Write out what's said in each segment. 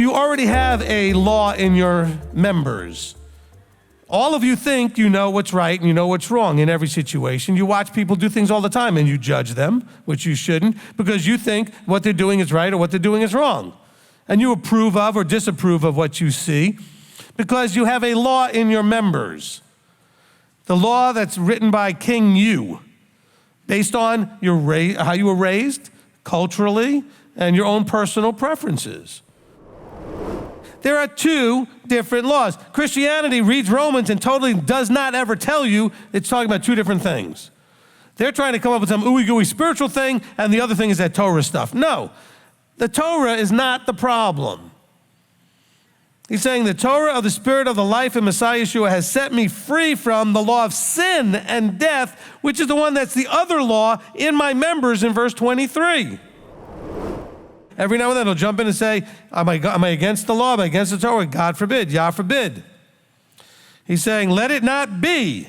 you already have a law in your members. All of you think you know what's right and you know what's wrong in every situation. You watch people do things all the time and you judge them, which you shouldn't, because you think what they're doing is right or what they're doing is wrong. And you approve of or disapprove of what you see because you have a law in your members. The law that's written by King You, based on how you were raised culturally and your own personal preferences. There are two different laws. Christianity reads Romans and totally does not ever tell you it's talking about two different things. They're trying to come up with some ooey-gooey spiritual thing, and the other thing is that Torah stuff. No, the Torah is not the problem. He's saying the Torah of the Spirit of the life in Messiah Yeshua has set me free from the law of sin and death, which is the one that's the other law in my members in verse 23. Every now and then he'll jump in and say, am I against the law? Am I against the Torah? God forbid, Yah forbid. He's saying, let it not be.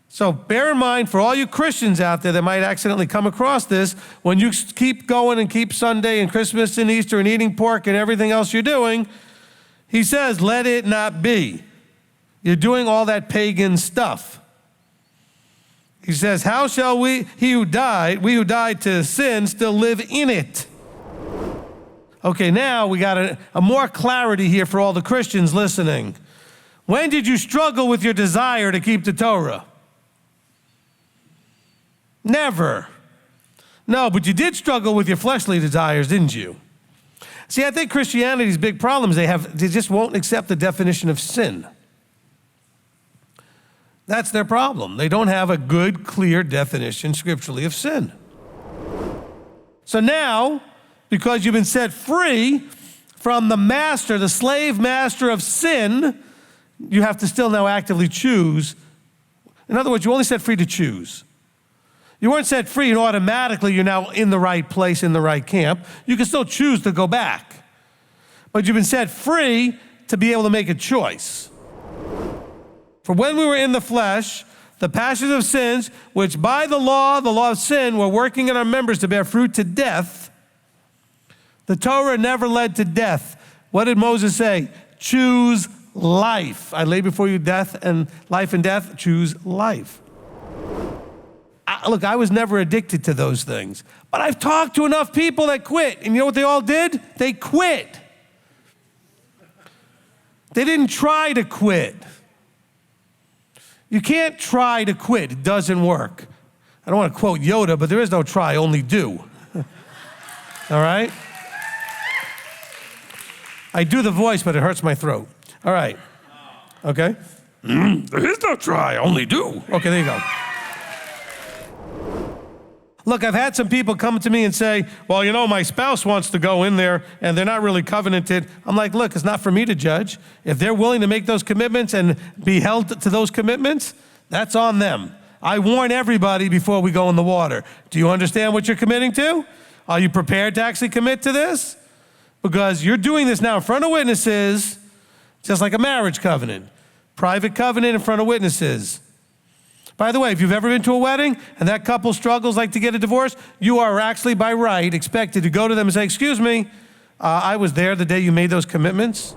So bear in mind, for all you Christians out there that might accidentally come across this, when you keep going and keep Sunday and Christmas and Easter and eating pork and everything else you're doing, he says, let it not be. You're doing all that pagan stuff. He says, how shall we who died to sin, still live in it? Okay, now we got a more clarity here for all the Christians listening. When did you struggle with your desire to keep the Torah? Never. No, but you did struggle with your fleshly desires, didn't you? See, I think Christianity's big problem is they just won't accept the definition of sin. That's their problem. They don't have a good, clear definition scripturally of sin. So now, because you've been set free from the master, the slave master of sin, you have to still now actively choose. In other words, you only set free to choose. You weren't set free and automatically you're now in the right place, in the right camp. You can still choose to go back. But you've been set free to be able to make a choice. For when we were in the flesh, the passions of sins, which by the law of sin, were working in our members to bear fruit to death, the Torah never led to death. What did Moses say? Choose life. I lay before you death and life and death. Choose life. Look, I was never addicted to those things, but I've talked to enough people that quit, and you know what they all did? They quit. They didn't try to quit. You can't try to quit. It doesn't work. I don't want to quote Yoda, but there is no try, only do. All right? I do the voice, but it hurts my throat. All right. Okay? There is no try, only do. Okay, there you go. Look, I've had some people come to me and say, well, you know, my spouse wants to go in there and they're not really covenanted. I'm like, look, it's not for me to judge. If they're willing to make those commitments and be held to those commitments, that's on them. I warn everybody before we go in the water. Do you understand what you're committing to? Are you prepared to actually commit to this? Because you're doing this now in front of witnesses, just like a marriage covenant. Private covenant in front of witnesses. By the way, if you've ever been to a wedding and that couple struggles like to get a divorce, you are actually by right expected to go to them and say, excuse me, I was there the day you made those commitments.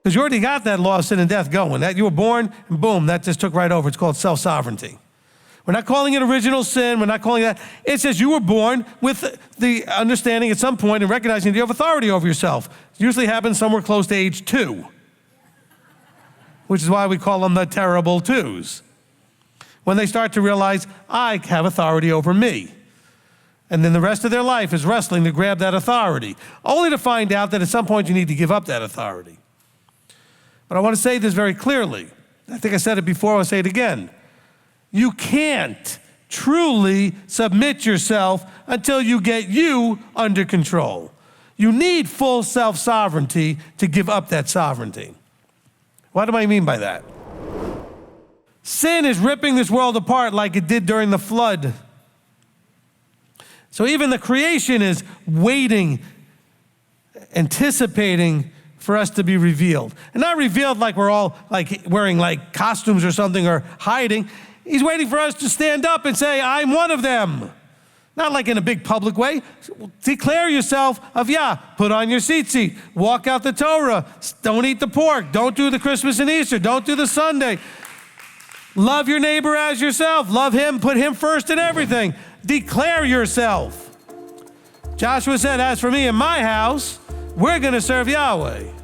Because you already got that law of sin and death going. That you were born and boom, that just took right over. It's called self-sovereignty. We're not calling it original sin. We're not calling that. It says you were born with the understanding at some point and recognizing that you have authority over yourself. It usually happens somewhere close to age 2, which is why we call them the terrible twos. When they start to realize, I have authority over me. And then the rest of their life is wrestling to grab that authority, only to find out that at some point you need to give up that authority. But I want to say this very clearly. I think I said it before, I'll say it again. You can't truly submit yourself until you get you under control. You need full self-sovereignty to give up that sovereignty. What do I mean by that? Sin is ripping this world apart like it did during the flood. So even the creation is waiting, anticipating for us to be revealed. And not revealed like we're all like wearing like costumes or something or hiding. He's waiting for us to stand up and say, I'm one of them. Not like in a big public way. Declare yourself of Yah. Put on your tzitzit. Walk out the Torah. Don't eat the pork. Don't do the Christmas and Easter. Don't do the Sunday. Love your neighbor as yourself. Love him. Put him first in everything. Declare yourself. Joshua said, as for me and my house, we're going to serve Yahweh.